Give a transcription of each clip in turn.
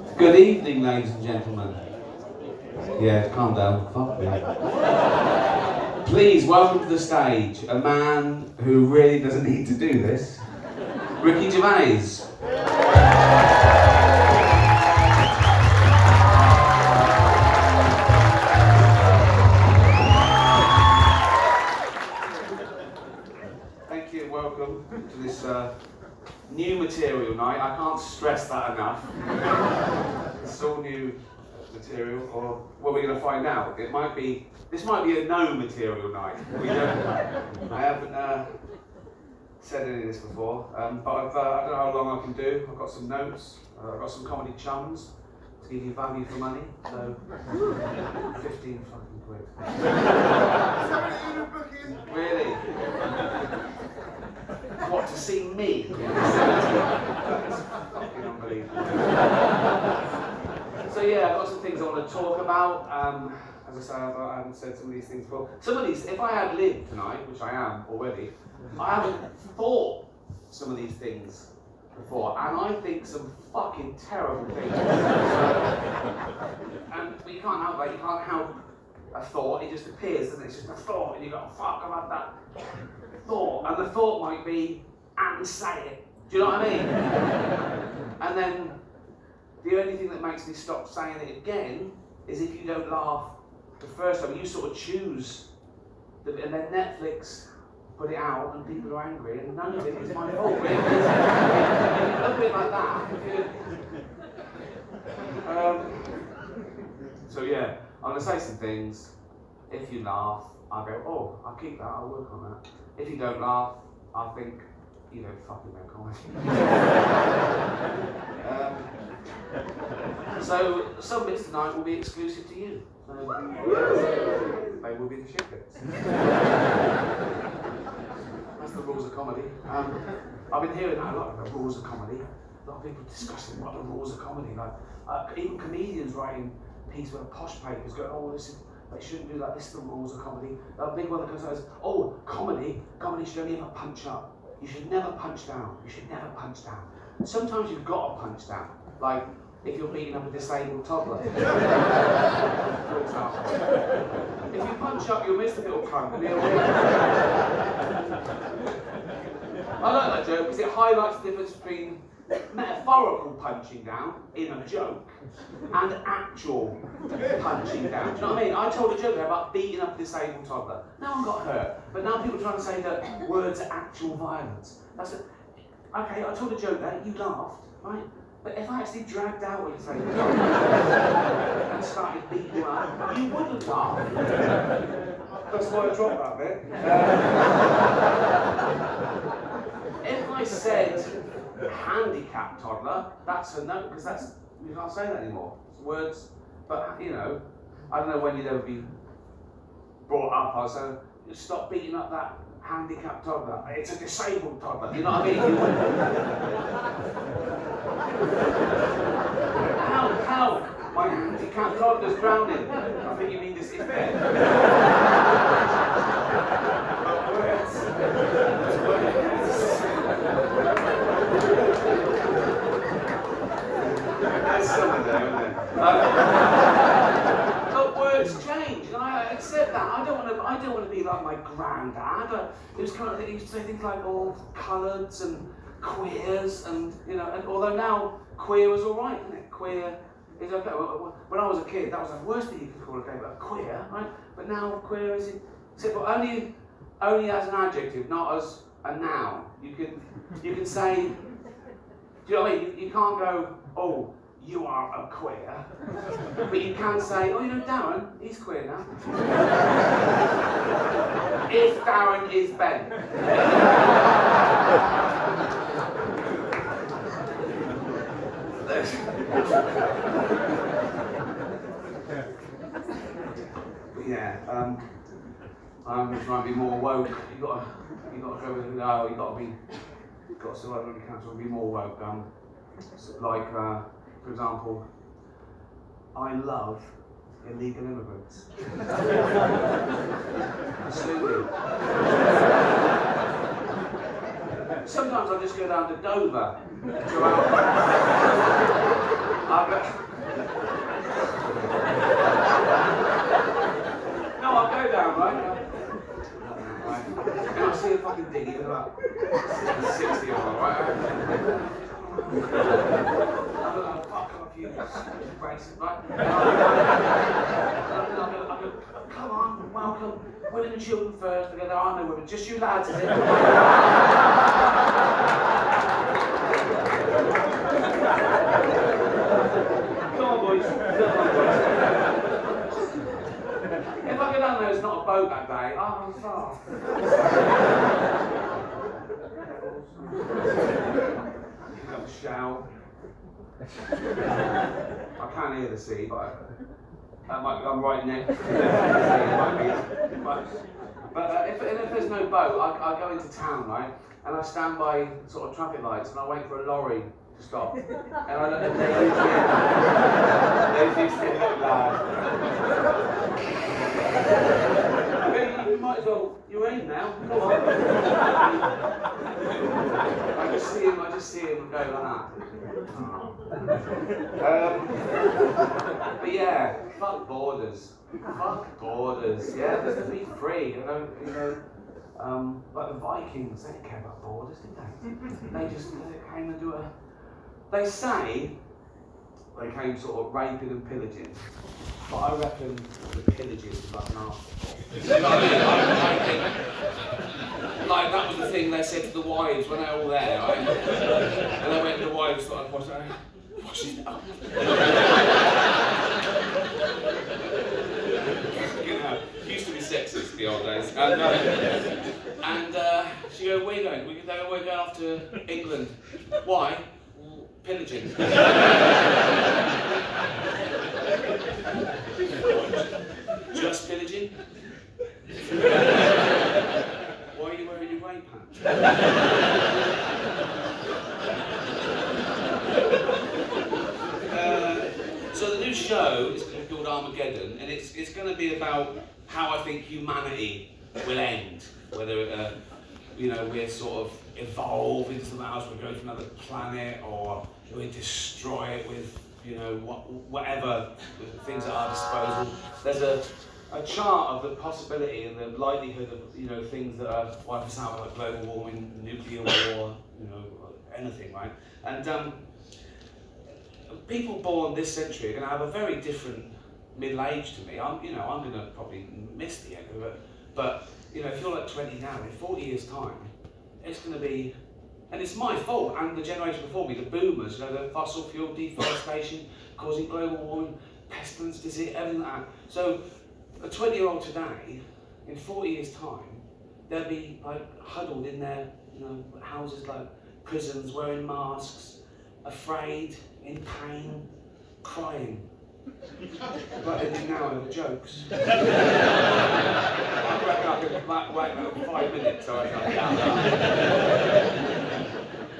Good evening, ladies and gentlemen. Yeah, calm down. Fuck me. Please welcome to the stage a man who really doesn't need to do this, Ricky Gervais. Thank you and welcome to this new material night. I can't stress that enough. It's all new material, or what we're going to find out. This might be a no material night. I haven't said any of this before, but I don't know how long I can do. I've got some notes. I've got some comedy chums to give you value for money. So 15 fucking quid. Really? What, to see me? That is fucking unbelievable. So yeah, I've got some things I want to talk about. As I say, I haven't said some of these things before. Some of these, if I had lived tonight, which I am already, I haven't thought some of these things before, and I think some fucking terrible things. And you can't help that. You can't help a thought. It just appears, doesn't it? It's just a thought, and you go, fuck, I've had that thought, and the thought might be, and say it. Do you know what I mean? And then the only thing that makes me stop saying it again is if you don't laugh the first time. You sort of choose, and then Netflix put it out and people are angry, and none of it is my fault. Really. If you look at it like that, so yeah, I'm going to say some things. If you laugh, I'll go, oh, I'll keep that, I'll work on that. If you don't laugh, I'll think, you don't fucking know comedy. So some bits tonight will be exclusive to you. They will be the shit bits. That's the rules of comedy. I've been hearing that a lot, the rules of comedy. A lot of people discussing what are the rules of comedy. Like even comedians writing pieces with posh papers go, oh, they shouldn't do that. This is the rules of comedy. A big one that comes out is, oh, comedy should only ever punch up. You should never punch down. You should never punch down. Sometimes you've got to punch down. Like if you're beating up a disabled toddler, for example. If you punch up, you'll miss the little cunt. I like that joke because it highlights the difference between metaphorical punching down in a joke and actual punching down. Do you know what I mean? I told a joke there about beating up a disabled toddler. No one got hurt, but now people are trying to say that words are actual violence. Okay, I told a joke there, you laughed, right? But if I actually dragged out what you say and started beating you up, you wouldn't laugh. That's why I dropped that bit. If I said handicapped toddler, that's a no, because you can't say that anymore. It's words, but you know, I don't know when you'd ever be brought up. I was saying, stop beating up that handicapped toddler. It's a disabled toddler. You know what I mean? How? My handicapped toddler's drowning. I think you mean this is dead. There's something there, isn't there? But words change, and I accept that. I don't want to be like my granddad. It was kind of, he used to say things like all coloureds and queers, and you know. And although now queer was all right, isn't it? Queer is okay. When I was a kid, that was the worst thing you could call a game, but queer, right? But now queer is only as an adjective, not as a noun. You can say, do you know what I mean? You can't go, oh, you are a queer, but you can say, oh, you know, Darren, he's queer now. If Darren is Ben. But yeah, I'm trying to be more woke. You got to go with it. No, you got to survive under council and be more woke. Like, for example, I love illegal immigrants. Absolutely. Sometimes I just go down to Dover. standing, even about 60 or all right? I'm fuck off you, racist, right? I go, come on, welcome, women and children first. They go, there are no women, just you lads, is it? Come on, boys. If I go down there, it's not a boat that day. Oh, I'm far. Pick up a shout. I can't hear the sea, but I'm right next to the sea. But if there's no boat, I go into town, right? And I stand by sort of traffic lights and I wait for a lorry to stop. And I look at they usually look loud. You might as well, you're in now, come on. I just see him go like that. But yeah, fuck borders. Fuck borders. Yeah, let's be free. Like the Vikings, they didn't care about borders, did they? They just came and do a. They say they came sort of raping and pillaging, but I reckon the pillaging was like an afterthought. Like that was the thing they said to the wives when they were all there, right? And they went to the wives like, what's it up? You know, it used to be sexist in the old days. And she goes, where are you going? We're going off to England. Why? Pillaging. Just pillaging? Why are you wearing your grey pants? So the new show is going to be called Amageddon, and it's going to be about how I think humanity will end. Whether we're sort of evolve into something else, we go to another planet, or we destroy it with whatever things at our disposal. There's a chart of the possibility and the likelihood of things that are wipe us out, like global warming, nuclear war, anything, right? And people born this century are going to have a very different middle age to me. I'm going to probably miss the end of it, but if you're like 20 now, in 40 years' time, it's going to be, and it's my fault and the generation before me, the boomers, the fossil fuel deforestation, causing global warming, pestilence, disease, everything like that. So a 20-year-old today, in 40 years' time, they'll be like huddled in their houses like prisons, wearing masks, afraid, in pain, crying. But ending now over jokes. I reckon I could wait about 5 minutes so I can.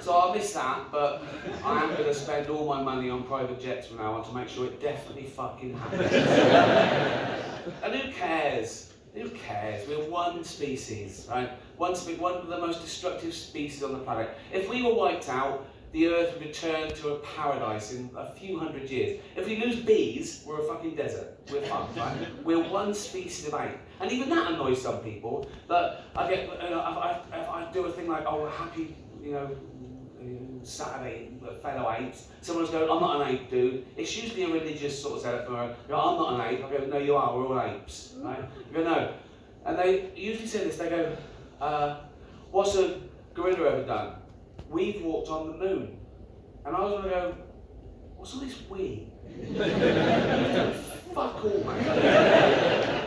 So I'll miss that, but I am going to spend all my money on private jets from now on to make sure it definitely fucking happens. And who cares? Who cares? We're one species, right? One of the most destructive species on the planet. If we were wiped out, the Earth would return to a paradise in a few hundred years. If we lose bees, we're a fucking desert. We're fucked, right? We're one species of ape. And even that annoys some people. But I get, if I do a thing like, oh, happy, Saturday, fellow apes. Someone's going, I'm not an ape, dude. It's usually a religious sort of setup. I'm not an ape. I go, no, you are. We're all apes, right? I go, no. And they usually say this. They go, what's a gorilla ever done? We've walked on the moon. And I was going to go, what's all this we? Fuck all, man.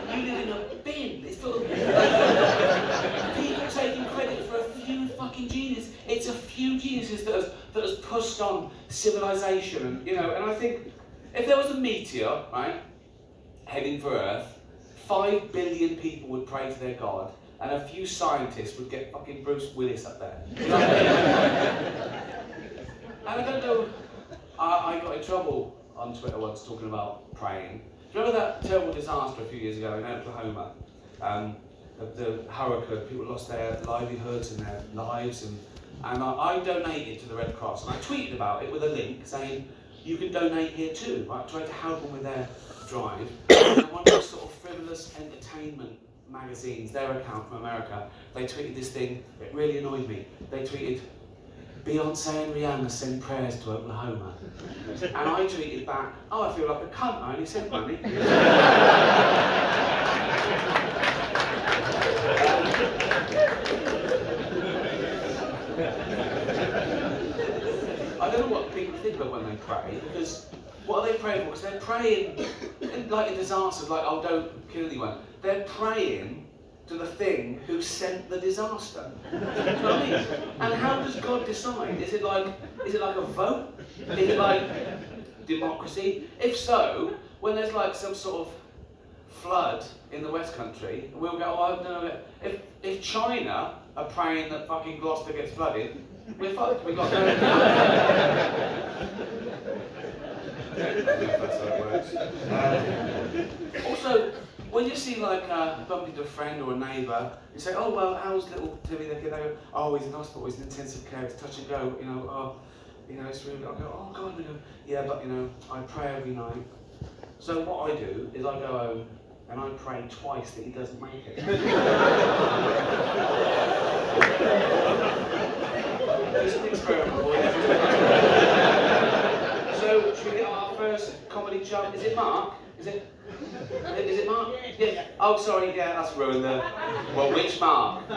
You live in a bin. It's full of people taking credit for a few fucking geniuses. It's a few geniuses that has pushed on civilization. And I think if there was a meteor, right, heading for Earth, 5 billion people would pray to their God. And a few scientists would get fucking Bruce Willis up there. And I don't know, I got in trouble on Twitter once talking about praying. Do you remember that terrible disaster a few years ago in Oklahoma? The hurricane, people lost their livelihoods and their lives, and I donated to the Red Cross, and I tweeted about it with a link saying, you can donate here too, right? Trying to help them with their drive. And one of those sort of frivolous entertainment magazines, their account from America, they tweeted this thing, it really annoyed me. They tweeted, Beyonce and Rihanna send prayers to Oklahoma. And I tweeted back, oh, I feel like a cunt, I only sent money. I don't know what people think of when they pray, because what are they praying for? Because they're praying, like in disasters, like, oh, don't kill anyone. They're praying to the thing who sent the disaster. Do you know what I mean? And how does God decide? Is it like a vote? Is it like democracy? If so, when there's like some sort of flood in the West Country, we'll go, oh, I don't know. If China are praying that fucking Gloucester gets flooded, we're fucked. We've got no. That's how it works. Also, when you see like bump into a friend or a neighbour, you say, oh well, how's little Timmy the kid? They go, oh, he's in hospital, he's in intensive care, it's touch and go, you know, oh, you know, it's really. I go, oh God, we go, yeah, but you know, I pray every night. So what I do is I go home and I pray twice that he doesn't make it. Just an experiment, boy. So should we get our first comedy jump? Is it Mark? Is it Mark? Yeah. Oh, sorry, yeah, that's ruined there. Well, which Mark?